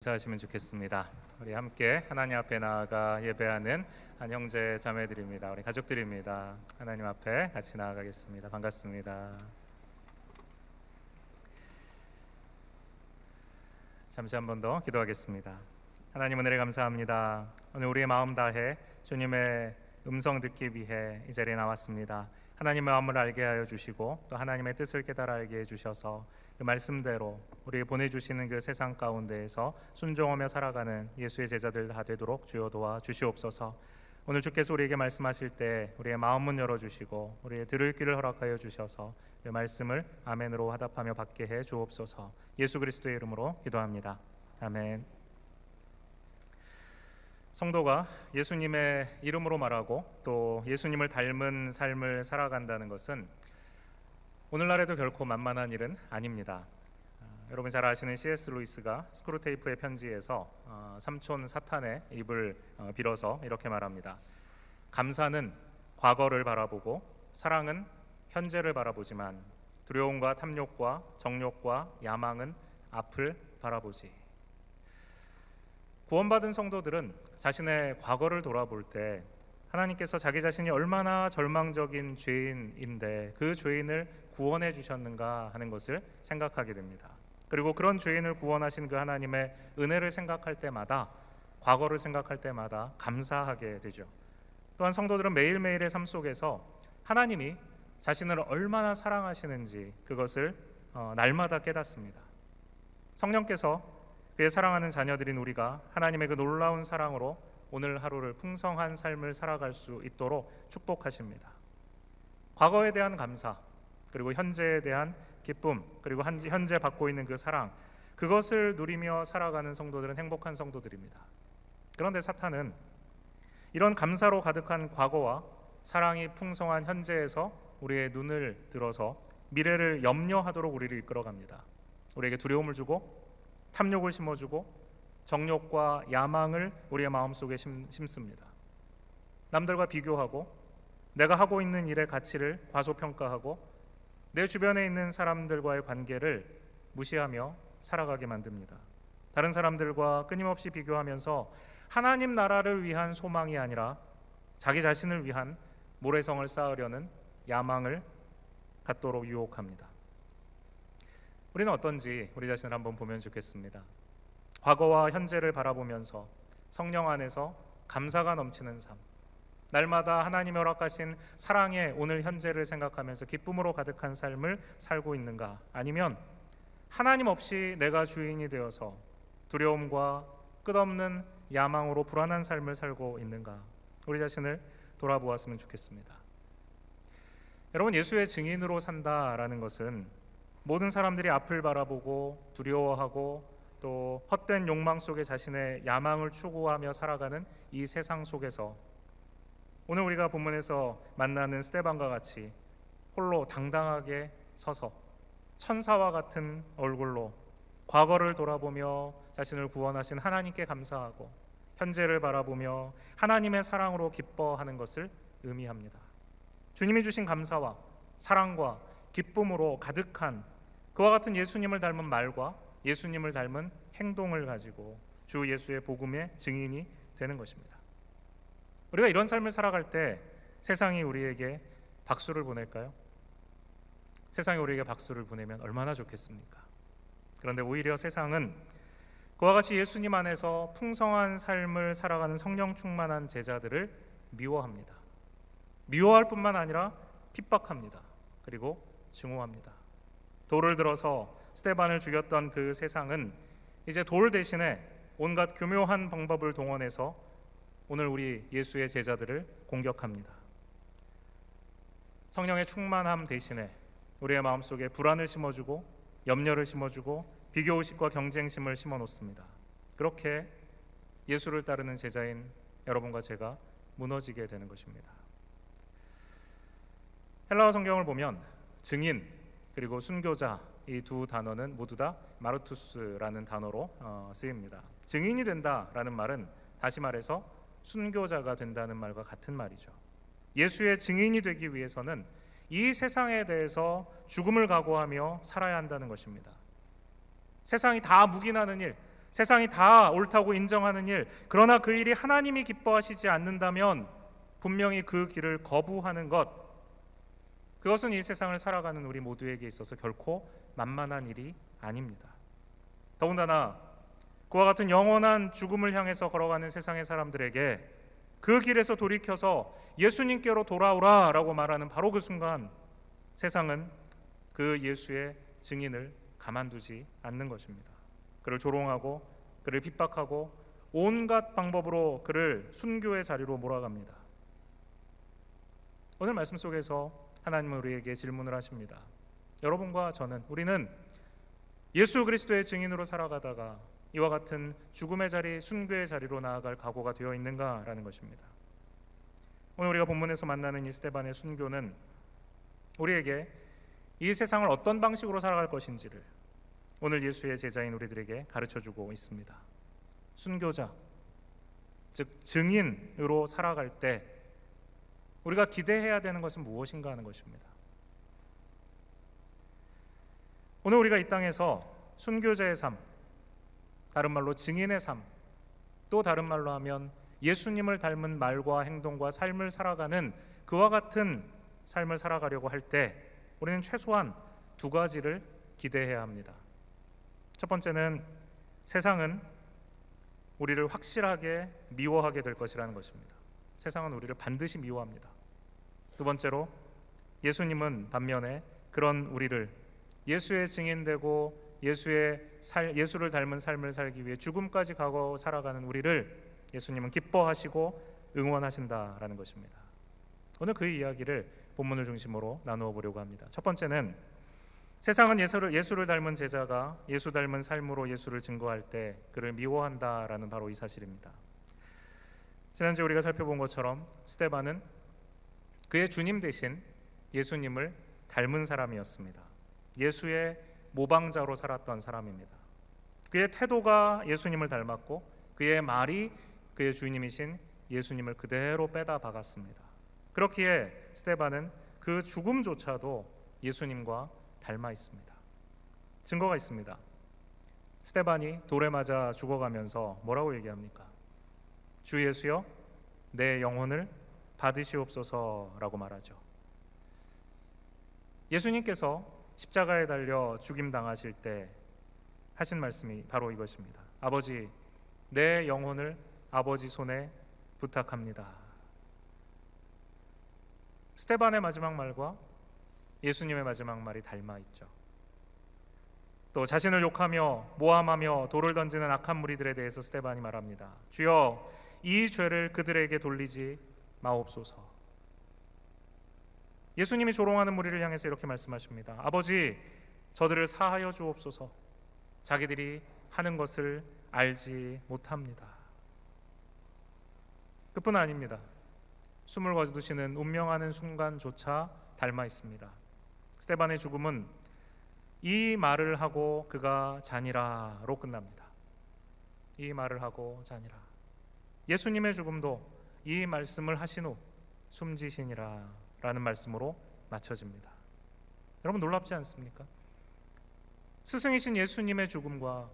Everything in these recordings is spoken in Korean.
인사하시면 좋겠습니다. 우리 함께 하나님 앞에 나아가 예배하는 한 형제 자매들입니다. 우리 가족들입니다. 하나님 앞에 같이 나아가겠습니다. 반갑습니다. 잠시 한 번 더 기도하겠습니다. 하나님, 은혜를 감사합니다. 오늘 우리의 마음 다해 주님의 음성 듣기 위해 이 자리에 나왔습니다. 하나님의 마음을 알게 하여 주시고 또 하나님의 뜻을 깨달아 알게 해주셔서 그 말씀대로 우리 보내주시는 그 세상 가운데에서 순종하며 살아가는 예수의 제자들 다 되도록 주여 도와 주시옵소서. 오늘 주께서 우리에게 말씀하실 때 우리의 마음 문 열어주시고 우리의 들을 귀를 허락하여 주셔서 그 말씀을 아멘으로 화답하며 받게 해 주옵소서. 예수 그리스도의 이름으로 기도합니다. 아멘. 성도가 예수님의 이름으로 말하고 또 예수님을 닮은 삶을 살아간다는 것은 오늘날에도 결코 만만한 일은 아닙니다. 여러분 잘 아시는 C.S. 루이스가 스크루테이프의 편지에서 삼촌 사탄의 입을 빌어서 이렇게 말합니다. 감사는 과거를 바라보고 사랑은 현재를 바라보지만 두려움과 탐욕과 정욕과 야망은 앞을 바라보지. 구원받은 성도들은 자신의 과거를 돌아볼 때 하나님께서 자기 자신이 얼마나 절망적인 죄인인데 그 죄인을 구원해 주셨는가 하는 것을 생각하게 됩니다. 그리고 그런 죄인을 구원하신 그 하나님의 은혜를 생각할 때마다, 과거를 생각할 때마다 감사하게 되죠. 또한 성도들은 매일매일의 삶 속에서 하나님이 자신을 얼마나 사랑하시는지 그것을 날마다 깨닫습니다. 성령께서 그의 사랑하는 자녀들인 우리가 하나님의 그 놀라운 사랑으로 오늘 하루를 풍성한 삶을 살아갈 수 있도록 축복하십니다. 과거에 대한 감사, 그리고 현재에 대한 기쁨, 그리고 현재 받고 있는 그 사랑, 그것을 누리며 살아가는 성도들은 행복한 성도들입니다. 그런데 사탄은 이런 감사로 가득한 과거와 사랑이 풍성한 현재에서 우리의 눈을 들어서 미래를 염려하도록 우리를 이끌어갑니다. 우리에게 두려움을 주고 탐욕을 심어주고 정욕과 야망을 우리의 마음속에 심습니다. 남들과 비교하고 내가 하고 있는 일의 가치를 과소평가하고 내 주변에 있는 사람들과의 관계를 무시하며 살아가게 만듭니다. 다른 사람들과 끊임없이 비교하면서 하나님 나라를 위한 소망이 아니라 자기 자신을 위한 모래성을 쌓으려는 야망을 갖도록 유혹합니다. 우리는 어떤지 우리 자신을 한번 보면 좋겠습니다. 과거와 현재를 바라보면서 성령 안에서 감사가 넘치는 삶, 날마다 하나님이 허락하신 사랑의 오늘 현재를 생각하면서 기쁨으로 가득한 삶을 살고 있는가? 아니면 하나님 없이 내가 주인이 되어서 두려움과 끝없는 야망으로 불안한 삶을 살고 있는가? 우리 자신을 돌아보았으면 좋겠습니다. 여러분, 예수의 증인으로 산다라는 것은 모든 사람들이 앞을 바라보고 두려워하고 또 헛된 욕망 속에 자신의 야망을 추구하며 살아가는 이 세상 속에서 오늘 우리가 본문에서 만나는 스데반과 같이 홀로 당당하게 서서 천사와 같은 얼굴로 과거를 돌아보며 자신을 구원하신 하나님께 감사하고 현재를 바라보며 하나님의 사랑으로 기뻐하는 것을 의미합니다. 주님이 주신 감사와 사랑과 기쁨으로 가득한 그와 같은 예수님을 닮은 말과 예수님을 닮은 행동을 가지고 주 예수의 복음의 증인이 되는 것입니다. 우리가 이런 삶을 살아갈 때 세상이 우리에게 박수를 보낼까요? 세상이 우리에게 박수를 보내면 얼마나 좋겠습니까? 그런데 오히려 세상은 그와 같이 예수님 안에서 풍성한 삶을 살아가는 성령 충만한 제자들을 미워합니다. 미워할 뿐만 아니라 핍박합니다. 그리고 증오합니다. 돌을 들어서 스데반을 죽였던 그 세상은 이제 돌 대신에 온갖 교묘한 방법을 동원해서 오늘 우리 예수의 제자들을 공격합니다. 성령의 충만함 대신에 우리의 마음속에 불안을 심어주고 염려를 심어주고 비교의식과 경쟁심을 심어놓습니다. 그렇게 예수를 따르는 제자인 여러분과 제가 무너지게 되는 것입니다. 헬라어 성경을 보면 증인 그리고 순교자, 이 두 단어는 모두 다 마르투스라는 단어로 쓰입니다. 증인이 된다라는 말은 다시 말해서 순교자가 된다는 말과 같은 말이죠. 예수의 증인이 되기 위해서는 이 세상에 대해서 죽음을 각오하며 살아야 한다는 것입니다. 세상이 다 묵인하는 일, 세상이 다 옳다고 인정하는 일, 그러나 그 일이 하나님이 기뻐하시지 않는다면 분명히 그 길을 거부하는 것, 그것은 이 세상을 살아가는 우리 모두에게 있어서 결코 만만한 일이 아닙니다. 더군다나 그와 같은 영원한 죽음을 향해서 걸어가는 세상의 사람들에게 그 길에서 돌이켜서 예수님께로 돌아오라 라고 말하는 바로 그 순간 세상은 그 예수의 증인을 가만두지 않는 것입니다. 그를 조롱하고 그를 핍박하고 온갖 방법으로 그를 순교의 자리로 몰아갑니다. 오늘 말씀 속에서 하나님은 우리에게 질문을 하십니다. 여러분과 저는, 우리는 예수 그리스도의 증인으로 살아가다가 이와 같은 죽음의 자리, 순교의 자리로 나아갈 각오가 되어 있는가라는 것입니다. 오늘 우리가 본문에서 만나는 이 스데반의 순교는 우리에게 이 세상을 어떤 방식으로 살아갈 것인지를 오늘 예수의 제자인 우리들에게 가르쳐주고 있습니다. 순교자, 즉 증인으로 살아갈 때 우리가 기대해야 되는 것은 무엇인가 하는 것입니다. 오늘 우리가 이 땅에서 순교자의 삶, 다른 말로 증인의 삶, 또 다른 말로 하면 예수님을 닮은 말과 행동과 삶을 살아가는 그와 같은 삶을 살아가려고 할 때 우리는 최소한 두 가지를 기대해야 합니다. 첫 번째는 세상은 우리를 확실하게 미워하게 될 것이라는 것입니다. 세상은 우리를 반드시 미워합니다. 두 번째로 예수님은 반면에 그런 우리를 예수의 증인되고 예수를 닮은 삶을 살기 위해 죽음까지 가고 살아가는 우리를 예수님은 기뻐하시고 응원하신다라는 것입니다. 오늘 그 이야기를 본문을 중심으로 나누어 보려고 합니다. 첫 번째는 세상은 예수를 닮은 제자가 예수 닮은 삶으로 예수를 증거할 때 그를 미워한다라는 바로 이 사실입니다. 지난주에 우리가 살펴본 것처럼 스데반은 그의 주님 대신 예수님을 닮은 사람이었습니다. 예수의 모방자로 살았던 사람입니다. 그의 태도가 예수님을 닮았고 그의 말이 그의 주님이신 예수님을 그대로 빼다 박았습니다. 그렇기에 스데반은 그 죽음조차도 예수님과 닮아 있습니다. 증거가 있습니다. 스데반이 돌에 맞아 죽어가면서 뭐라고 얘기합니까? 주 예수여, 내 영혼을 받으시옵소서라고 말하죠. 예수님께서 십자가에 달려 죽임당하실 때 하신 말씀이 바로 이것입니다. 아버지, 내 영혼을 아버지 손에 부탁합니다. 스데반의 마지막 말과 예수님의 마지막 말이 닮아 있죠. 또 자신을 욕하며 모함하며 돌을 던지는 악한 무리들에 대해서 스데반이 말합니다. 주여, 이 죄를 그들에게 돌리지 마옵소서. 예수님이 조롱하는 무리를 향해서 이렇게 말씀하십니다. 아버지, 저들을 사하여 주옵소서. 자기들이 하는 것을 알지 못합니다. 그뿐 아닙니다. 숨을 거두시는 운명하는 순간조차 닮아 있습니다. 스데반의 죽음은 이 말을 하고 그가 자니라로 끝납니다. 이 말을 하고 자니라. 예수님의 죽음도 이 말씀을 하신 후 숨지시니라 라는 말씀으로 마쳐집니다. 여러분 놀랍지 않습니까? 스승이신 예수님의 죽음과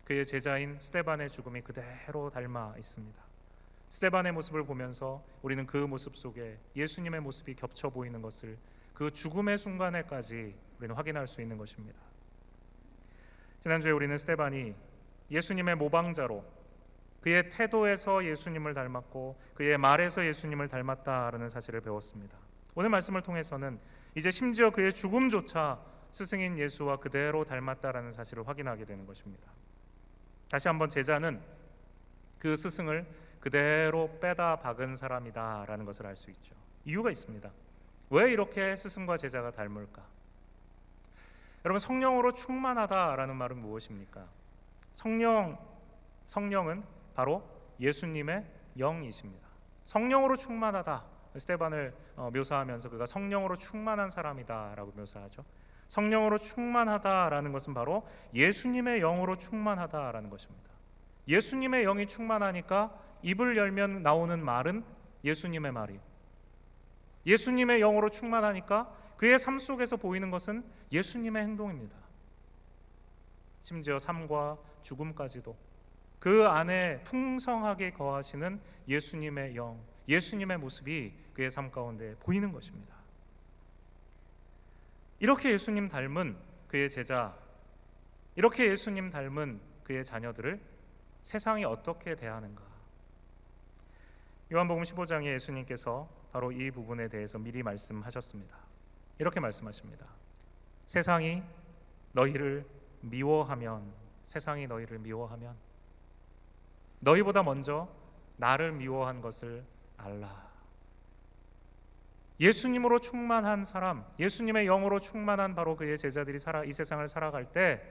그의 제자인 스데반의 죽음이 그대로 닮아 있습니다. 스데반의 모습을 보면서 우리는 그 모습 속에 예수님의 모습이 겹쳐 보이는 것을 그 죽음의 순간에까지 우리는 확인할 수 있는 것입니다. 지난주에 우리는 스데반이 예수님의 모방자로 그의 태도에서 예수님을 닮았고 그의 말에서 예수님을 닮았다라는 사실을 배웠습니다. 오늘 말씀을 통해서는 이제 심지어 그의 죽음조차 스승인 예수와 그대로 닮았다라는 사실을 확인하게 되는 것입니다. 다시 한번 제자는 그 스승을 그대로 빼다 박은 사람이다라는 것을 알 수 있죠. 이유가 있습니다. 왜 이렇게 스승과 제자가 닮을까? 여러분, 성령으로 충만하다라는 말은 무엇입니까? 성령은 바로 예수님의 영이십니다. 성령으로 충만하다. 스데반을 묘사하면서 그가 성령으로 충만한 사람이다라고 묘사하죠. 성령으로 충만하다라는 것은 바로 예수님의 영으로 충만하다라는 것입니다. 예수님의 영이 충만하니까 입을 열면 나오는 말은 예수님의 말이에요. 예수님의 영으로 충만하니까 그의 삶 속에서 보이는 것은 예수님의 행동입니다. 심지어 삶과 죽음까지도 그 안에 풍성하게 거하시는 예수님의 영, 예수님의 모습이 그의 삶 가운데 보이는 것입니다. 이렇게 예수님 닮은 그의 제자, 이렇게 예수님 닮은 그의 자녀들을 세상이 어떻게 대하는가? 요한복음 15장에 예수님께서 바로 이 부분에 대해서 미리 말씀하셨습니다. 이렇게 말씀하십니다. 세상이 너희를 미워하면, 세상이 너희를 미워하면 너희보다 먼저 나를 미워한 것을 알라. 예수님으로 충만한 사람, 예수님의 영으로 충만한 바로 그의 제자들이 이 세상을 살아갈 때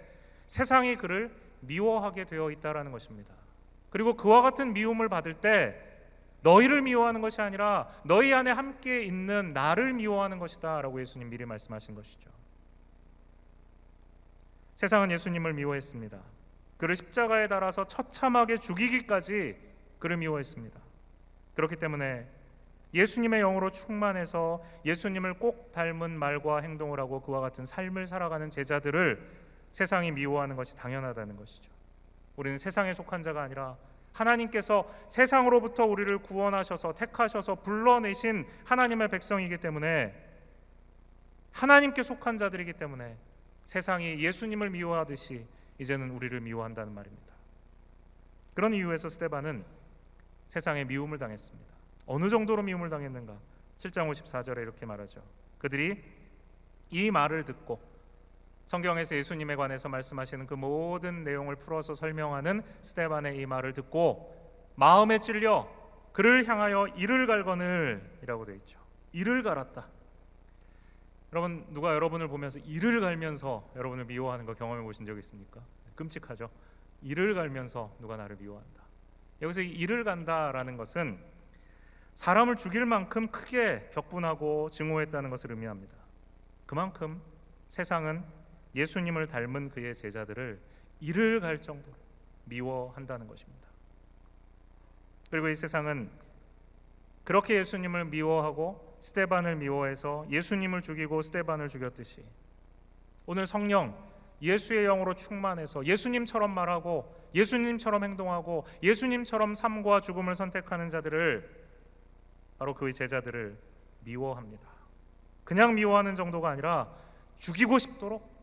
세상이 그를 미워하게 되어 있다라는 것입니다. 그리고 그와 같은 미움을 받을 때 너희를 미워하는 것이 아니라 너희 안에 함께 있는 나를 미워하는 것이다 라고 예수님 미리 말씀하신 것이죠. 세상은 예수님을 미워했습니다. 그를 십자가에 달아서 처참하게 죽이기까지 그를 미워했습니다. 그렇기 때문에 예수님의 영으로 충만해서 예수님을 꼭 닮은 말과 행동을 하고 그와 같은 삶을 살아가는 제자들을 세상이 미워하는 것이 당연하다는 것이죠. 우리는 세상에 속한 자가 아니라 하나님께서 세상으로부터 우리를 구원하셔서 택하셔서 불러내신 하나님의 백성이기 때문에, 하나님께 속한 자들이기 때문에 세상이 예수님을 미워하듯이 이제는 우리를 미워한다는 말입니다. 그런 이유에서 스데반은 세상에 미움을 당했습니다. 어느 정도로 미움을 당했는가? 7장 54절에 이렇게 말하죠. 그들이 이 말을 듣고, 성경에서 예수님에 관해서 말씀하시는 그 모든 내용을 풀어서 설명하는 스데반의 이 말을 듣고 마음에 찔려 그를 향하여 이를 갈거늘 이라고 되어 있죠. 이를 갈았다. 여러분, 누가 여러분을 보면서 이를 갈면서 여러분을 미워하는 거 경험해 보신 적 있습니까? 끔찍하죠. 이를 갈면서 누가 나를 미워한다. 여기서 이 이를 간다라는 것은 사람을 죽일 만큼 크게 격분하고 증오했다는 것을 의미합니다. 그만큼 세상은 예수님을 닮은 그의 제자들을 이를 갈 정도로 미워한다는 것입니다. 그리고 이 세상은 그렇게 예수님을 미워하고 스데반을 미워해서 예수님을 죽이고 스데반을 죽였듯이 오늘 성령, 예수의 영으로 충만해서 예수님처럼 말하고 예수님처럼 행동하고 예수님처럼 삶과 죽음을 선택하는 자들을, 바로 그의 제자들을 미워합니다. 그냥 미워하는 정도가 아니라 죽이고 싶도록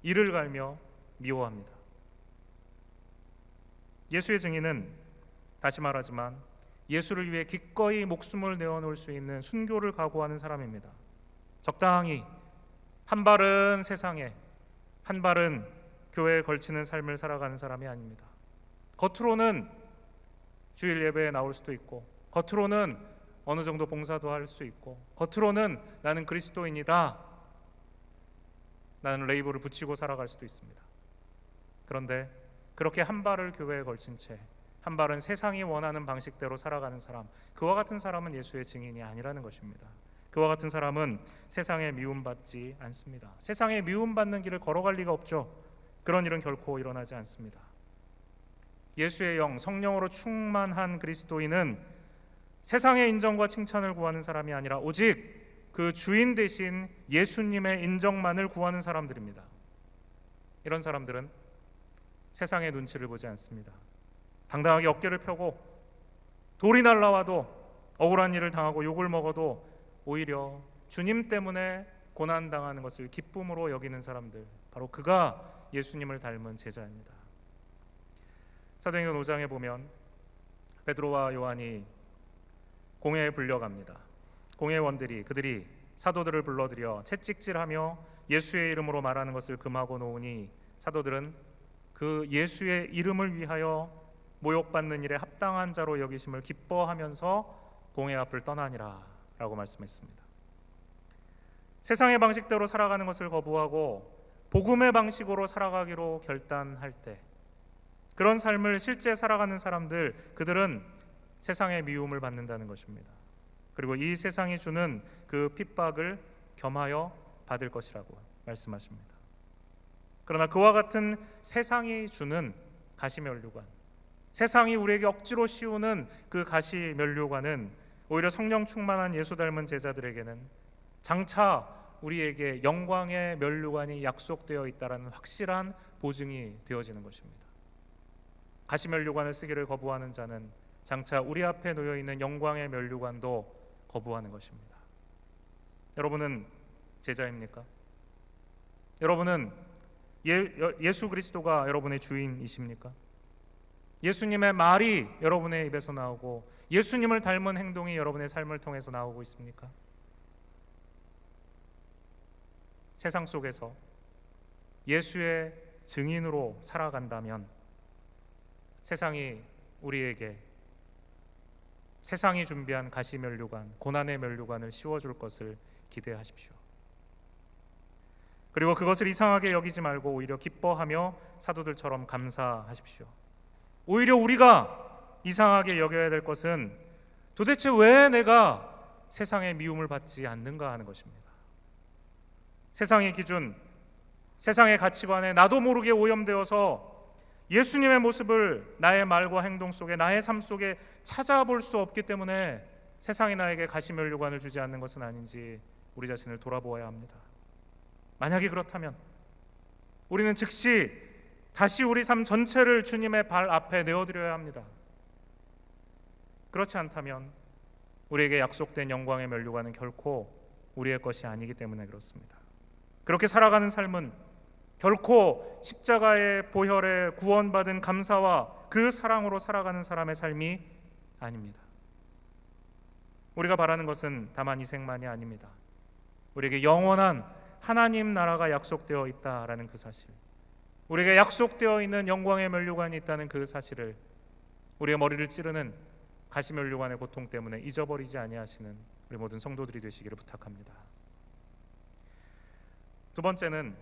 이를 갈며 미워합니다. 예수의 증인은, 다시 말하지만 예수를 위해 기꺼이 목숨을 내어놓을 수 있는 순교를 각오하는 사람입니다. 적당히 한 발은 세상에, 한 발은 교회에 걸치는 삶을 살아가는 사람이 아닙니다. 겉으로는 주일 예배에 나올 수도 있고, 겉으로는 어느 정도 봉사도 할 수 있고, 겉으로는 나는 그리스도인이다, 나는 레이블을 붙이고 살아갈 수도 있습니다. 그런데 그렇게 한 발을 교회에 걸친 채 한 발은 세상이 원하는 방식대로 살아가는 사람, 그와 같은 사람은 예수의 증인이 아니라는 것입니다. 그와 같은 사람은 세상에 미움받지 않습니다. 세상에 미움받는 길을 걸어갈 리가 없죠. 그런 일은 결코 일어나지 않습니다. 예수의 영, 성령으로 충만한 그리스도인은 세상의 인정과 칭찬을 구하는 사람이 아니라 오직 그 주인 되신 예수님의 인정만을 구하는 사람들입니다. 이런 사람들은 세상의 눈치를 보지 않습니다. 당당하게 어깨를 펴고 돌이 날라와도, 억울한 일을 당하고 욕을 먹어도 오히려 주님 때문에 고난당하는 것을 기쁨으로 여기는 사람들, 바로 그가 예수님을 닮은 제자입니다. 사도행전 5장에 보면 베드로와 요한이 공회에 불려갑니다. 공회원들이, 그들이 사도들을 불러들여 채찍질하며 예수의 이름으로 말하는 것을 금하고 놓으니 사도들은 그 예수의 이름을 위하여 모욕받는 일에 합당한 자로 여기심을 기뻐하면서 공회 앞을 떠나니라 라고 말씀했습니다. 세상의 방식대로 살아가는 것을 거부하고 복음의 방식으로 살아가기로 결단할 때, 그런 삶을 실제 살아가는 사람들, 그들은 세상의 미움을 받는다는 것입니다. 그리고 이 세상이 주는 그 핍박을 겸하여 받을 것이라고 말씀하십니다. 그러나 그와 같은 세상이 주는 가시면류관, 세상이 우리에게 억지로 씌우는 그 가시면류관은 오히려 성령 충만한 예수 닮은 제자들에게는 장차 우리에게 영광의 면류관이 약속되어 있다는 확실한 보증이 되어지는 것입니다. 가시면류관을 쓰기를 거부하는 자는 장차 우리 앞에 놓여 있는 영광의 면류관도 거부하는 것입니다. 여러분은 제자입니까? 여러분은 예수 그리스도가 여러분의 주인이십니까? 예수님의 말이 여러분의 입에서 나오고 예수님을 닮은 행동이 여러분의 삶을 통해서 나오고 있습니까? 세상 속에서 예수의 증인으로 살아간다면 세상이 우리에게 세상이 준비한 가시면류관, 고난의 면류관을 씌워줄 것을 기대하십시오. 그리고 그것을 이상하게 여기지 말고 오히려 기뻐하며 사도들처럼 감사하십시오. 오히려 우리가 이상하게 여겨야 될 것은 도대체 왜 내가 세상의 미움을 받지 않는가 하는 것입니다. 세상의 기준, 세상의 가치관에 나도 모르게 오염되어서 예수님의 모습을 나의 말과 행동 속에, 나의 삶 속에 찾아볼 수 없기 때문에 세상이 나에게 가시면류관을 주지 않는 것은 아닌지 우리 자신을 돌아보아야 합니다. 만약에 그렇다면 우리는 즉시 다시 우리 삶 전체를 주님의 발 앞에 내어드려야 합니다. 그렇지 않다면 우리에게 약속된 영광의 면류관은 결코 우리의 것이 아니기 때문에 그렇습니다. 그렇게 살아가는 삶은 결코 십자가의 보혈에 구원받은 감사와 그 사랑으로 살아가는 사람의 삶이 아닙니다. 우리가 바라는 것은 다만 이 생만이 아닙니다. 우리에게 영원한 하나님 나라가 약속되어 있다라는 그 사실, 우리에게 약속되어 있는 영광의 면류관이 있다는 그 사실을 우리의 머리를 찌르는 가시면류관의 고통 때문에 잊어버리지 아니하시는 우리 모든 성도들이 되시기를 부탁합니다. 두 번째는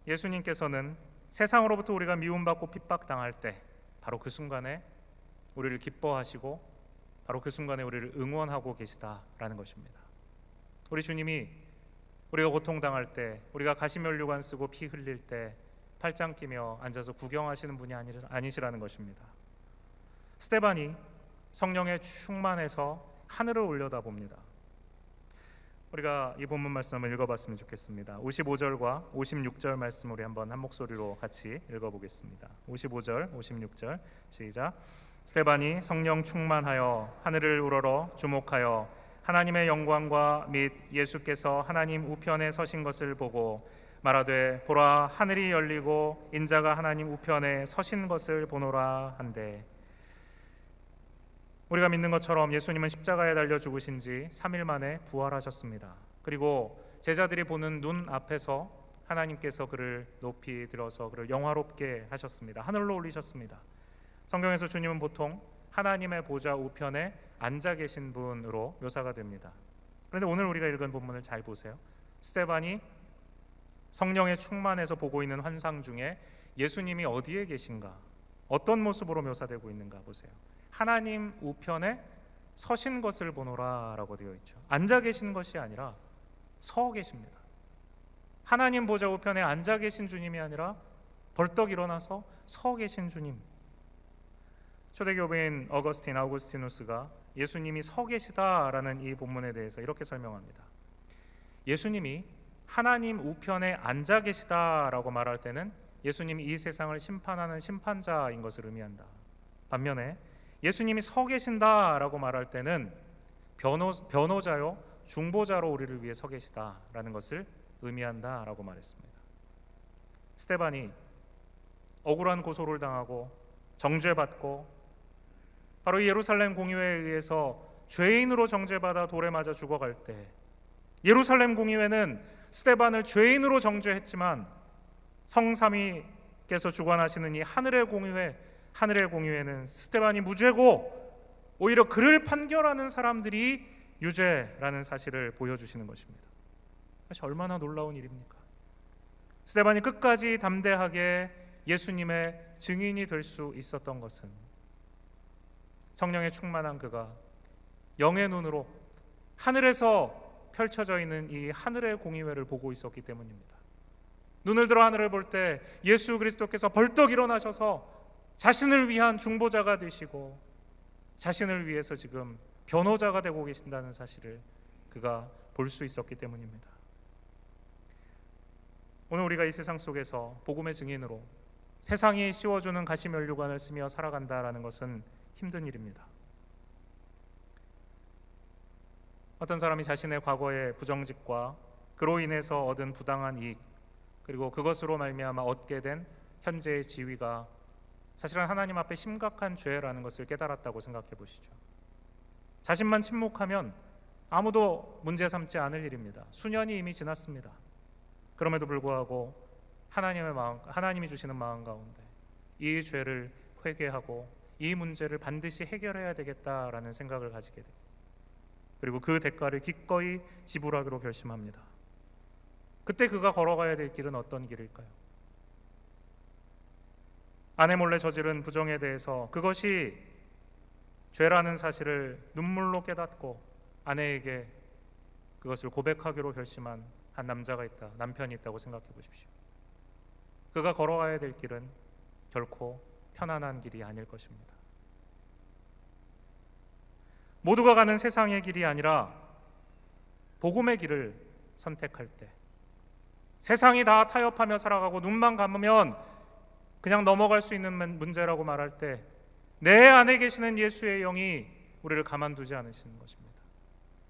예수님께서는 세상으로부터 우리가 미움받고 핍박당할 때 바로 그 순간에 우리를 기뻐하시고 바로 그 순간에 우리를 응원하고 계시다라는 것입니다. 우리 주님이 우리가 고통당할 때, 우리가 가시면류관 쓰고 피 흘릴 때 팔짱 끼며 앉아서 구경하시는 분이 아니시라는 것입니다. 스데반이 성령에 충만해서 하늘을 올려다봅니다. 우리가 이 본문 말씀 한번 읽어봤으면 좋겠습니다. 55절과 56절 말씀 우리 한번 한 목소리로 같이 읽어보겠습니다. 55절, 56절 시작. 스데반이 성령 충만하여 하늘을 우러러 주목하여 하나님의 영광과 및 예수께서 하나님 우편에 서신 것을 보고 말하되 보라 하늘이 열리고 인자가 하나님 우편에 서신 것을 보노라 한데, 우리가 믿는 것처럼 예수님은 십자가에 달려 죽으신 지 3일 만에 부활하셨습니다. 그리고 제자들이 보는 눈 앞에서 하나님께서 그를 높이 들어서 그를 영화롭게 하셨습니다. 하늘로 올리셨습니다. 성경에서 주님은 보통 하나님의 보좌 우편에 앉아 계신 분으로 묘사가 됩니다. 그런데 오늘 우리가 읽은 본문을 잘 보세요. 스데반이 성령에 충만해서 보고 있는 환상 중에 예수님이 어디에 계신가, 어떤 모습으로 묘사되고 있는가 보세요. 하나님 우편에 서신 것을 보노라 라고 되어 있죠. 앉아 계신 것이 아니라 서 계십니다. 하나님 보좌 우편에 앉아 계신 주님이 아니라 벌떡 일어나서 서 계신 주님. 초대교부인 아우구스티누스가 예수님이 서 계시다라는 이 본문에 대해서 이렇게 설명합니다. 예수님이 하나님 우편에 앉아 계시다라고 말할 때는 예수님이 이 세상을 심판하는 심판자인 것을 의미한다. 반면에 예수님이 서 계신다라고 말할 때는 변호자요 중보자로 우리를 위해 서 계시다라는 것을 의미한다라고 말했습니다. 스데반이 억울한 고소를 당하고 정죄받고 바로 예루살렘 공의회에 의해서 죄인으로 정죄받아 돌에 맞아 죽어갈 때, 예루살렘 공의회는 스데반을 죄인으로 정죄했지만 성삼위께서 주관하시는 이 하늘의 공의회는 스데반이 무죄고 오히려 그를 판결하는 사람들이 유죄라는 사실을 보여주시는 것입니다. 사실 얼마나 놀라운 일입니까? 스데반이 끝까지 담대하게 예수님의 증인이 될 수 있었던 것은 성령에 충만한 그가 영의 눈으로 하늘에서 펼쳐져 있는 이 하늘의 공의회를 보고 있었기 때문입니다. 눈을 들어 하늘을 볼 때 예수 그리스도께서 벌떡 일어나셔서 자신을 위한 중보자가 되시고 자신을 위해서 지금 변호자가 되고 계신다는 사실을 그가 볼 수 있었기 때문입니다. 오늘 우리가 이 세상 속에서 복음의 증인으로 세상이 씌워주는 가시면류관을 쓰며 살아간다라는 것은 힘든 일입니다. 어떤 사람이 자신의 과거의 부정직과 그로 인해서 얻은 부당한 이익, 그리고 그것으로 말미암아 얻게 된 현재의 지위가 사실은 하나님 앞에 심각한 죄라는 것을 깨달았다고 생각해 보시죠. 자신만 침묵하면 아무도 문제 삼지 않을 일입니다. 수년이 이미 지났습니다. 그럼에도 불구하고 하나님이 주시는 마음 가운데 이 죄를 회개하고 이 문제를 반드시 해결해야 되겠다라는 생각을 가지게 됩니다. 그리고 그 대가를 기꺼이 지불하기로 결심합니다. 그때 그가 걸어가야 될 길은 어떤 길일까요? 아내 몰래 저지른 부정에 대해서 그것이 죄라는 사실을 눈물로 깨닫고 아내에게 그것을 고백하기로 결심한 한 남자가 있다, 남편이 있다고 생각해 보십시오. 그가 걸어가야 될 길은 결코 편안한 길이 아닐 것입니다. 모두가 가는 세상의 길이 아니라 복음의 길을 선택할 때, 세상이 다 타협하며 살아가고 눈만 감으면 그냥 넘어갈 수 있는 문제라고 말할 때 내 안에 계시는 예수의 영이 우리를 가만두지 않으시는 것입니다.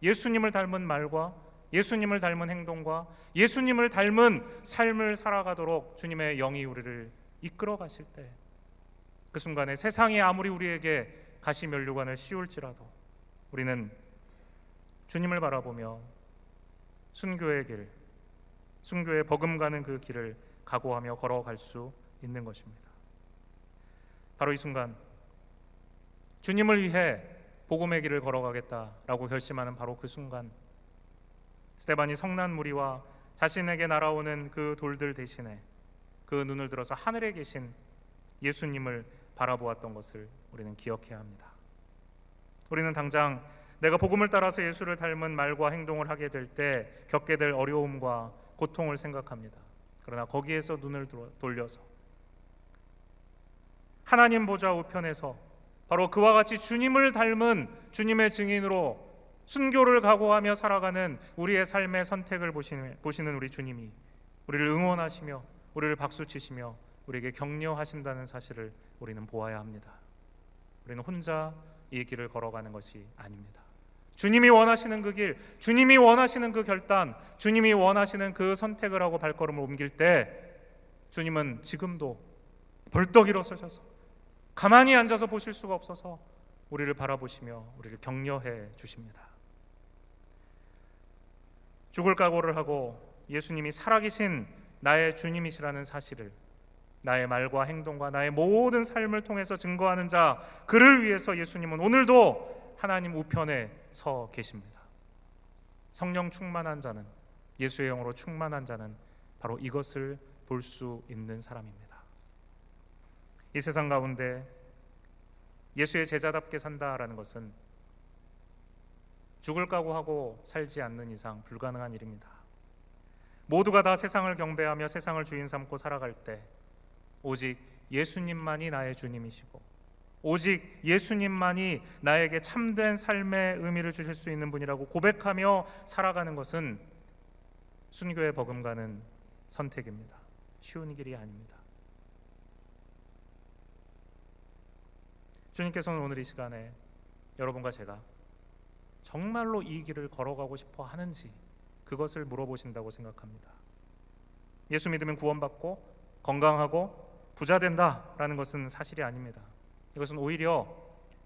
예수님을 닮은 말과 예수님을 닮은 행동과 예수님을 닮은 삶을 살아가도록 주님의 영이 우리를 이끌어 가실 때, 그 순간에 세상이 아무리 우리에게 가시면류관을 씌울지라도 우리는 주님을 바라보며 순교의 길, 순교의 버금가는 그 길을 각오하며 걸어갈 수 있는 것입니다. 바로 이 순간 주님을 위해 복음의 길을 걸어가겠다라고 결심하는 바로 그 순간, 스데반이 성난 무리와 자신에게 날아오는 그 돌들 대신에 그 눈을 들어서 하늘에 계신 예수님을 바라보았던 것을 우리는 기억해야 합니다. 우리는 당장 내가 복음을 따라서 예수를 닮은 말과 행동을 하게 될 때 겪게 될 어려움과 고통을 생각합니다. 그러나 거기에서 눈을 돌려서 하나님 보좌 우편에서 바로 그와 같이 주님을 닮은 주님의 증인으로 순교를 각오하며 살아가는 우리의 삶의 선택을 보시는 우리 주님이 우리를 응원하시며 우리를 박수치시며 우리에게 격려하신다는 사실을 우리는 보아야 합니다. 우리는 혼자 이 길을 걸어가는 것이 아닙니다. 주님이 원하시는 그 길, 주님이 원하시는 그 결단, 주님이 원하시는 그 선택을 하고 발걸음을 옮길 때 주님은 지금도 벌떡 일어서셔서 가만히 앉아서 보실 수가 없어서 우리를 바라보시며 우리를 격려해 주십니다. 죽을 각오를 하고 예수님이 살아계신 나의 주님이시라는 사실을 나의 말과 행동과 나의 모든 삶을 통해서 증거하는 자, 그를 위해서 예수님은 오늘도 하나님 우편에 서 계십니다. 성령 충만한 자는, 예수의 영으로 충만한 자는 바로 이것을 볼 수 있는 사람입니다. 이 세상 가운데 예수의 제자답게 산다라는 것은 죽을 각오하고 살지 않는 이상 불가능한 일입니다. 모두가 다 세상을 경배하며 세상을 주인 삼고 살아갈 때 오직 예수님만이 나의 주님이시고 오직 예수님만이 나에게 참된 삶의 의미를 주실 수 있는 분이라고 고백하며 살아가는 것은 순교의 버금가는 선택입니다. 쉬운 길이 아닙니다. 주님께서는 오늘 이 시간에 여러분과 제가 정말로 이 길을 걸어가고 싶어 하는지 그것을 물어보신다고 생각합니다. 예수 믿으면 구원받고 건강하고 부자 된다라는 것은 사실이 아닙니다. 이것은 오히려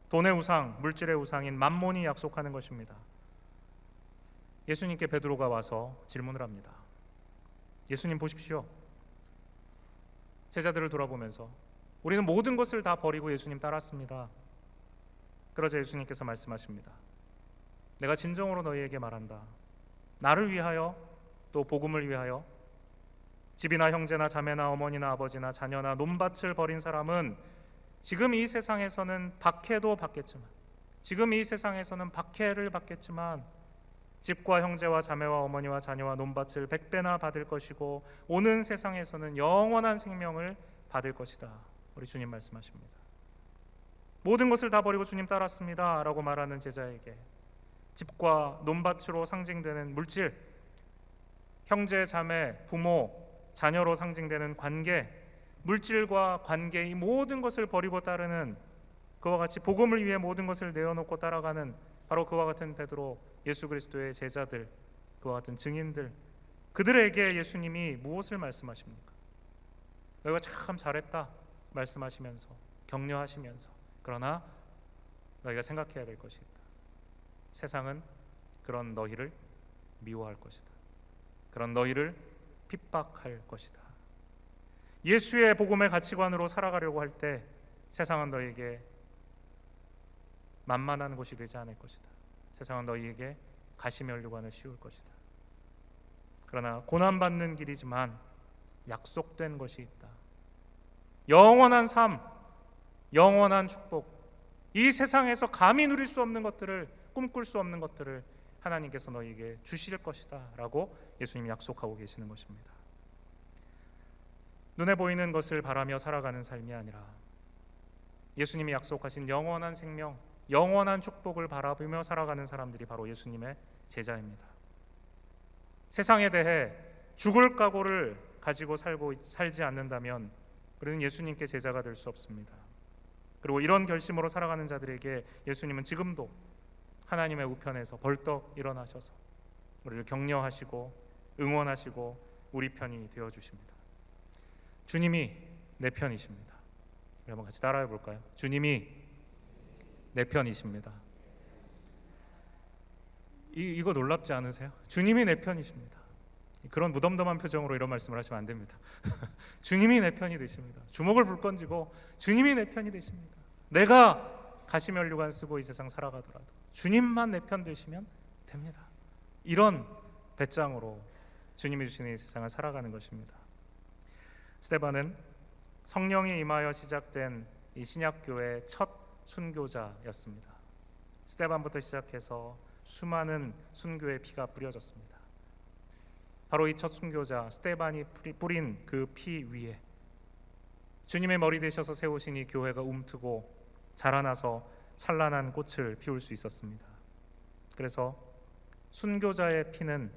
돈의 우상, 물질의 우상인 만몬이 약속하는 것입니다. 예수님께 베드로가 와서 질문을 합니다. 예수님 보십시오. 제자들을 돌아보면서 우리는 모든 것을 다 버리고 예수님 따랐습니다. 그러자 예수님께서 말씀하십니다. 내가 진정으로 너희에게 말한다. 나를 위하여 또 복음을 위하여 집이나 형제나 자매나 어머니나 아버지나 자녀나 논밭을 버린 사람은 지금 이 세상에서는 박해도 받겠지만, 지금 이 세상에서는 박해를 받겠지만 집과 형제와 자매와 어머니와 자녀와 논밭을 100배나 받을 것이고 오는 세상에서는 영원한 생명을 받을 것이다. 우리 주님 말씀하십니다. 모든 것을 다 버리고 주님 따랐습니다 라고 말하는 제자에게 집과 논밭으로 상징되는 물질, 형제, 자매, 부모, 자녀로 상징되는 관계, 물질과 관계, 이 모든 것을 버리고 따르는, 그와 같이 복음을 위해 모든 것을 내어놓고 따라가는 바로 그와 같은 베드로, 예수 그리스도의 제자들, 그와 같은 증인들, 그들에게 예수님이 무엇을 말씀하십니까? 너희가 참 잘했다 말씀하시면서, 격려하시면서, 그러나 너희가 생각해야 될 것이 있다. 세상은 그런 너희를 미워할 것이다. 그런 너희를 핍박할 것이다. 예수의 복음의 가치관으로 살아가려고 할 때 세상은 너희에게 만만한 곳이 되지 않을 것이다. 세상은 너희에게 가시면류관을 씌울 것이다. 그러나 고난받는 길이지만 약속된 것이 있다. 영원한 삶, 영원한 축복, 이 세상에서 감히 누릴 수 없는 것들을, 꿈꿀 수 없는 것들을 하나님께서 너희에게 주실 것이다 라고 예수님이 약속하고 계시는 것입니다. 눈에 보이는 것을 바라며 살아가는 삶이 아니라 예수님이 약속하신 영원한 생명, 영원한 축복을 바라보며 살아가는 사람들이 바로 예수님의 제자입니다. 세상에 대해 죽을 각오를 가지고 살지 않는다면 우리는 예수님께 제자가 될 수 없습니다. 그리고 이런 결심으로 살아가는 자들에게 예수님은 지금도 하나님의 우편에서 벌떡 일어나셔서 우리를 격려하시고 응원하시고 우리 편이 되어주십니다. 주님이 내 편이십니다. 우리 한번 같이 따라해 볼까요? 주님이 내 편이십니다. 이거 놀랍지 않으세요? 주님이 내 편이십니다. 그런 무덤덤한 표정으로 이런 말씀을 하시면 안 됩니다. 주님이 내 편이 되십니다. 주먹을 불끈쥐고 주님이 내 편이 되십니다. 내가 가시면류관 쓰고 이 세상 살아가더라도 주님만 내 편 되시면 됩니다. 이런 배짱으로 주님이 주시는 이 세상을 살아가는 것입니다. 스데반은 성령이 임하여 시작된 이 신약교회의 첫 순교자였습니다. 스데반부터 시작해서 수많은 순교의 피가 뿌려졌습니다. 바로 이 첫 순교자 스데반이 뿌린 그 피 위에 주님의 머리 되셔서 세우신 이 교회가 움트고 자라나서 찬란한 꽃을 피울 수 있었습니다. 그래서 순교자의 피는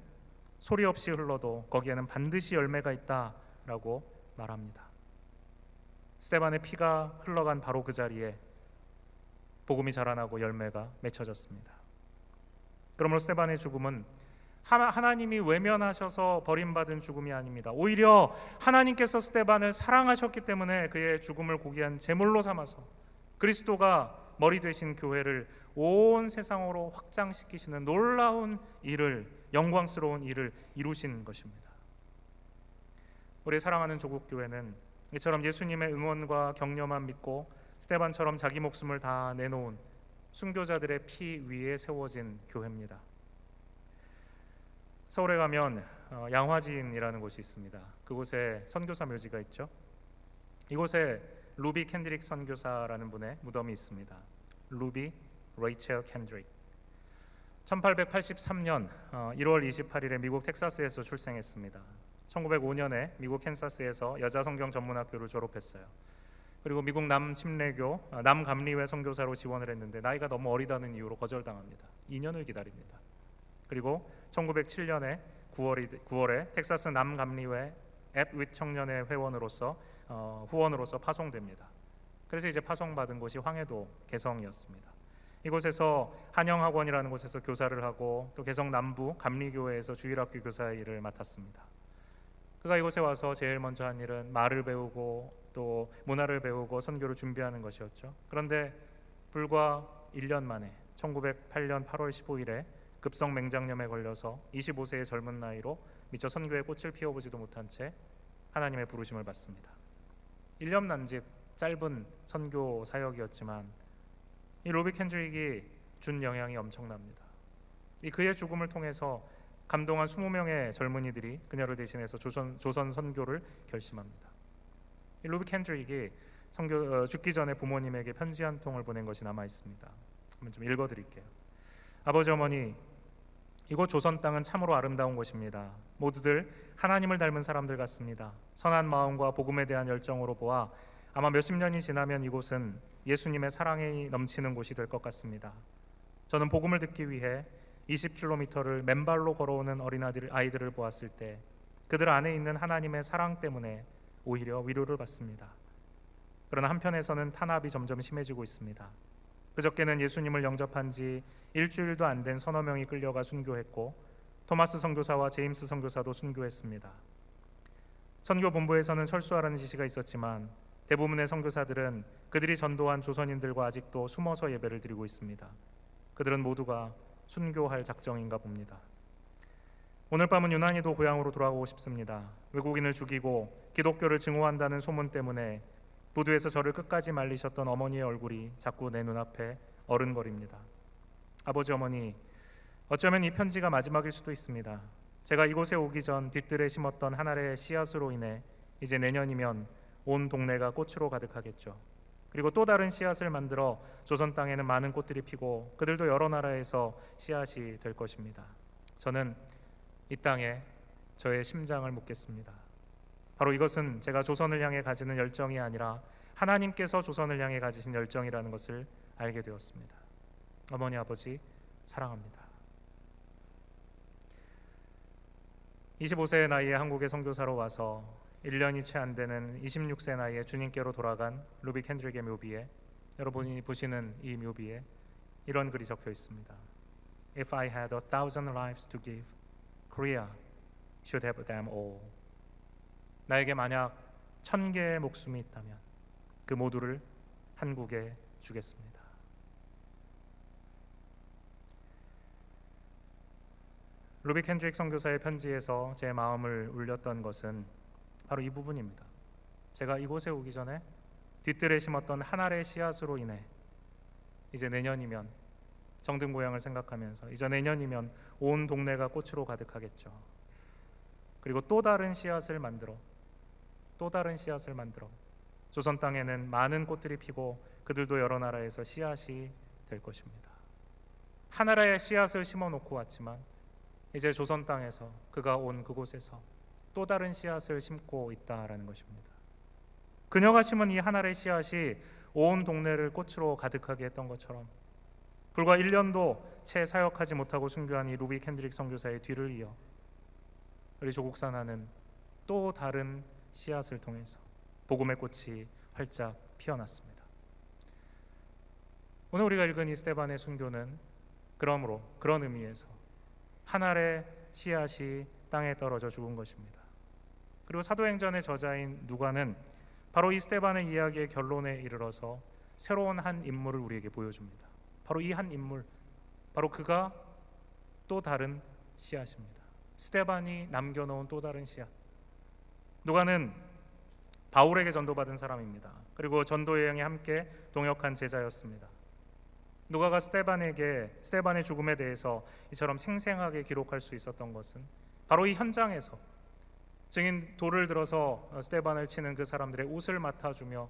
소리 없이 흘러도 거기에는 반드시 열매가 있다라고 말합니다. 스데반의 피가 흘러간 바로 그 자리에 복음이 자라나고 열매가 맺혀졌습니다. 그러므로 스데반의 죽음은 하나님이 외면하셔서 버림받은 죽음이 아닙니다. 오히려 하나님께서 스데반을 사랑하셨기 때문에 그의 죽음을 고귀한 제물로 삼아서 그리스도가 머리 되신 교회를 온 세상으로 확장시키시는 놀라운 일을, 영광스러운 일을 이루신 것입니다. 우리 사랑하는 조국교회는 이처럼 예수님의 응원과 격려만 믿고 스데반처럼 자기 목숨을 다 내놓은 순교자들의 피 위에 세워진 교회입니다. 서울에 가면 양화진이라는 곳이 있습니다. 그곳에 선교사 묘지가 있죠. 이곳에 루비 캔드릭 선교사라는 분의 무덤이 있습니다. 루비 레이첼 캔드릭. 1883년 1월 28일에 미국 텍사스에서 출생했습니다. 1905년에 미국 캔사스에서 여자 성경 전문학교를 졸업했어요. 그리고 미국 남침례교 남감리회 선교사로 지원을 했는데 나이가 너무 어리다는 이유로 거절당합니다. 2년을 기다립니다. 그리고 1907년에 9월에 텍사스 남감리회 앱윗 청년회 회원으로서 후원으로서 파송됩니다. 그래서 이제 파송받은 곳이 황해도 개성이었습니다. 이곳에서 한영학원이라는 곳에서 교사를 하고 또 개성 남부 감리교회에서 주일학교 교사 일을 맡았습니다. 그가 이곳에 와서 제일 먼저 한 일은 말을 배우고 또 문화를 배우고 선교를 준비하는 것이었죠. 그런데 불과 1년 만에 1908년 8월 15일에 급성 맹장염에 걸려서 25세의 젊은 나이로 미처 선교의 꽃을 피워보지도 못한 채 하나님의 부르심을 받습니다. 1년 난집 짧은 선교 사역이었지만 이 로비 캔드릭이 준 영향이 엄청납니다. 이 그의 죽음을 통해서 감동한 20명의 젊은이들이 그녀를 대신해서 조선 선교를 결심합니다. 이 로비 캔드릭이 죽기 전에 부모님에게 편지 한 통을 보낸 것이 남아 있습니다. 한번 좀 읽어드릴게요. 아버지 어머니, 이곳 조선 땅은 참으로 아름다운 곳입니다. 모두들 하나님을 닮은 사람들 같습니다. 선한 마음과 복음에 대한 열정으로 보아 아마 몇십 년이 지나면 이곳은 예수님의 사랑이 넘치는 곳이 될 것 같습니다. 저는 복음을 듣기 위해 20km를 맨발로 걸어오는 아이들을 보았을 때 그들 안에 있는 하나님의 사랑 때문에 오히려 위로를 받습니다. 그러나 한편에서는 탄압이 점점 심해지고 있습니다. 그저께는 예수님을 영접한 지 일주일도 안 된 서너 명이 끌려가 순교했고 토마스 선교사와 제임스 선교사도 순교했습니다. 선교 본부에서는 철수하라는 지시가 있었지만 대부분의 선교사들은 그들이 전도한 조선인들과 아직도 숨어서 예배를 드리고 있습니다. 그들은 모두가 순교할 작정인가 봅니다. 오늘 밤은 유난히도 고향으로 돌아가고 싶습니다. 외국인을 죽이고 기독교를 증오한다는 소문 때문에 부두에서 저를 끝까지 말리셨던 어머니의 얼굴이 자꾸 내 눈앞에 어른거립니다. 아버지, 어머니, 어쩌면 이 편지가 마지막일 수도 있습니다. 제가 이곳에 오기 전 뒤뜰에 심었던 한 알의 씨앗으로 인해 이제 내년이면 온 동네가 꽃으로 가득하겠죠. 그리고 또 다른 씨앗을 만들어 조선 땅에는 많은 꽃들이 피고 그들도 여러 나라에서 씨앗이 될 것입니다. 저는 이 땅에 저의 심장을 묻겠습니다. 바로 이것은 제가 조선을 향해 가지는 열정이 아니라 하나님께서 조선을 향해 가지신 열정이라는 것을 알게 되었습니다. 어머니, 아버지, 사랑합니다. 25세의 나이에 한국에 선교사로 와서 1년이 채 안 되는 26세 나이에 주님께로 돌아간 루빅 핸드릭의 묘비에, 여러분이 보시는 이 묘비에 이런 글이 적혀 있습니다. If I had 1,000 lives to give, Korea should have them all. 나에게 만약 1,000개의 목숨이 있다면 그 모두를 한국에 주겠습니다. 루빅 핸드릭 선교사의 편지에서 제 마음을 울렸던 것은 바로 이 부분입니다. 제가 이곳에 오기 전에 뒤뜰에 심었던 한 알의 씨앗으로 인해 이제 내년이면, 정든 고향을 생각하면서 이제 내년이면 온 동네가 꽃으로 가득하겠죠. 그리고 또 다른 씨앗을 만들어 조선 땅에는 많은 꽃들이 피고 그들도 여러 나라에서 씨앗이 될 것입니다. 하나라의 씨앗을 심어놓고 왔지만 이제 조선 땅에서, 그가 온 그곳에서 또 다른 씨앗을 심고 있다라는 것입니다. 그녀가 심은 이 하나의 씨앗이 온 동네를 꽃으로 가득하게 했던 것처럼 불과 1년도 채 사역하지 못하고 순교한 이 루빅 핸드릭 선교사의 뒤를 이어 우리 조국 산하는 또 다른 씨앗을 통해서 복음의 꽃이 활짝 피어났습니다. 오늘 우리가 읽은 이 스데반의 순교는 그러므로 그런 의미에서 한 알의 씨앗이 땅에 떨어져 죽은 것입니다. 그리고 사도행전의 저자인 누가는 바로 이 스데반의 이야기의 결론에 이르러서 새로운 한 인물을 우리에게 보여줍니다. 바로 이 한 인물, 바로 그가 또 다른 씨앗입니다. 스데반이 남겨놓은 또 다른 씨앗. 누가는 바울에게 전도받은 사람입니다. 그리고 전도 여행에 함께 동역한 제자였습니다. 누가가 스데반의 죽음에 대해서 이처럼 생생하게 기록할 수 있었던 것은 바로 이 현장에서 증인 돌을 들어서 스데반을 치는 그 사람들의 옷을 맡아주며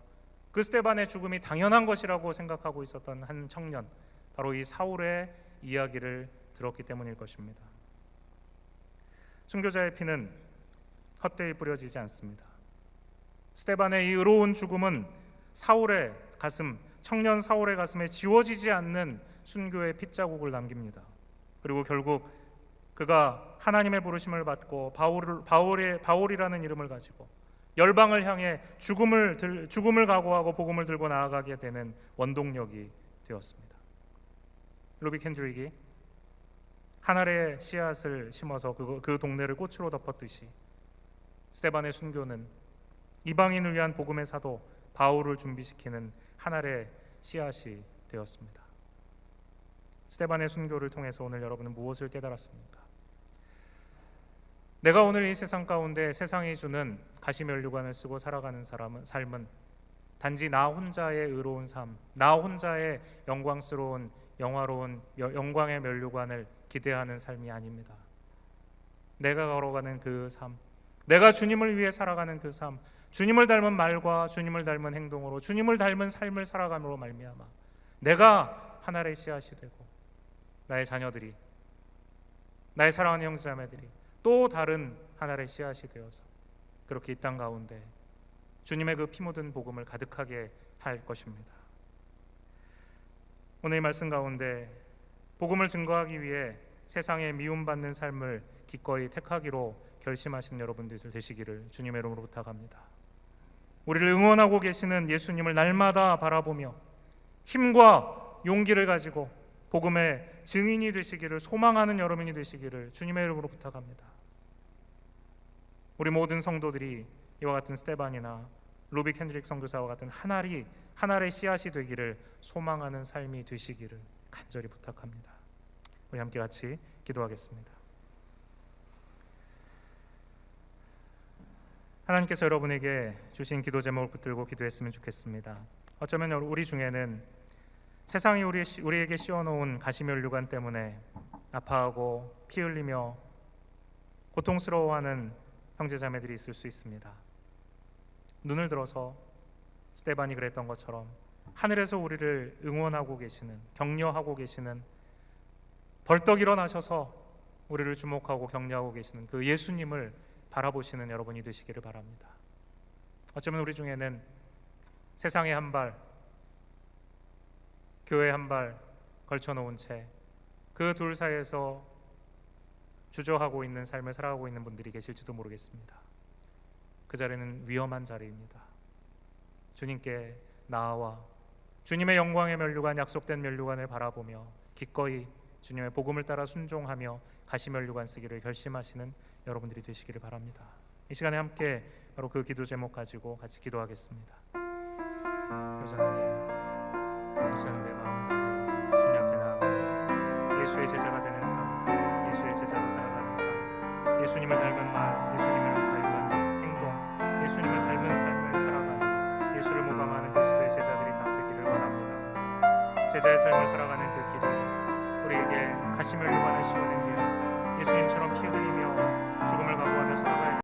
그 스데반의 죽음이 당연한 것이라고 생각하고 있었던 한 청년, 바로 이 사울의 이야기를 들었기 때문일 것입니다. 순교자의 피는 헛되이 뿌려지지 않습니다. 스데반의 이 의로운 죽음은 사울의 가슴, 청년 사울의 가슴에 지워지지 않는 순교의 핏자국을 남깁니다. 그리고 결국 그가 하나님의 부르심을 받고 바울이라는 이름을 가지고 열방을 향해 죽음을 각오하고 복음을 들고 나아가게 되는 원동력이 되었습니다. 루빅 핸드릭이 한 알의 씨앗을 심어서 그 동네를 꽃으로 덮었듯이 스데반의 순교는 이방인을 위한 복음의 사도 바울을 준비시키는 한 알의 씨앗이 되었습니다. 스데반의 순교를 통해서 오늘 여러분은 무엇을 깨달았습니까? 내가 오늘 이 세상 가운데 세상이 주는 가시면류관을 쓰고 살아가는 삶은 단지 나 혼자의 의로운 삶, 나 혼자의 영광스러운 영화로운 영광의 면류관을 기대하는 삶이 아닙니다. 내가 걸어가는 그 삶, 내가 주님을 위해 살아가는 그 삶, 주님을 닮은 말과 주님을 닮은 행동으로 주님을 닮은 삶을 살아감으로 말미암아 내가 하나의 씨앗이 되고 나의 자녀들이, 나의 사랑하는 형제자매들이 또 다른 하나의 씨앗이 되어서 그렇게 이 땅 가운데 주님의 그 피 묻은 복음을 가득하게 할 것입니다. 오늘 이 말씀 가운데 복음을 증거하기 위해 세상에 미움받는 삶을 기꺼이 택하기로 결심하신 여러분들 되시기를 주님의 이름으로 부탁합니다. 우리를 응원하고 계시는 예수님을 날마다 바라보며 힘과 용기를 가지고 복음의 증인이 되시기를 소망하는 여러분이 되시기를 주님의 이름으로 부탁합니다. 우리 모든 성도들이 이와 같은 스테반이나 루빅 핸드릭 선교사와 같은 하나의 씨앗이 되기를 소망하는 삶이 되시기를 간절히 부탁합니다. 우리 함께 같이 기도하겠습니다. 하나님께서 여러분에게 주신 기도 제목을 붙들고 기도했으면 좋겠습니다. 어쩌면 우리 중에는 세상이 우리에게 씌워놓은 가시면류관 때문에 아파하고 피 흘리며 고통스러워하는 형제자매들이 있을 수 있습니다. 눈을 들어서 스데반이 그랬던 것처럼 하늘에서 우리를 응원하고 계시는, 격려하고 계시는, 벌떡 일어나셔서 우리를 주목하고 격려하고 계시는 그 예수님을 바라보시는 여러분이 되시기를 바랍니다. 어쩌면 우리 중에는 세상에 한 발, 교회에 한 발 걸쳐놓은 채 그 둘 사이에서 주저하고 있는 삶을 살아가고 있는 분들이 계실지도 모르겠습니다. 그 자리는 위험한 자리입니다. 주님께 나아와 주님의 영광의 면류관, 약속된 면류관을 바라보며 기꺼이 주님의 복음을 따라 순종하며 가시면류관 쓰기를 결심하시는 여러분들이 되시기를 바랍니다. 이 시간에 함께 바로 그 기도 제목 가지고 같이 기도하겠습니다. 하나님, 이 시간 우리의 마음 다해 주님 앞에 나아가 예수의 제자가 되는 삶, 예수의 제자로 살아가는 삶, 예수님을 닮은 말, 예수님을 닮은 행동, 예수님을 닮은 삶을 살아가는, 예수를 모방하는 그리스도의 제자들이 다 되기를 원합니다. 제자의 삶을 살아가는 그 길이 우리에게 가시면류관을 씌우는 길, 예수님처럼 피 흘리며 죽음을 각오하며 살아가야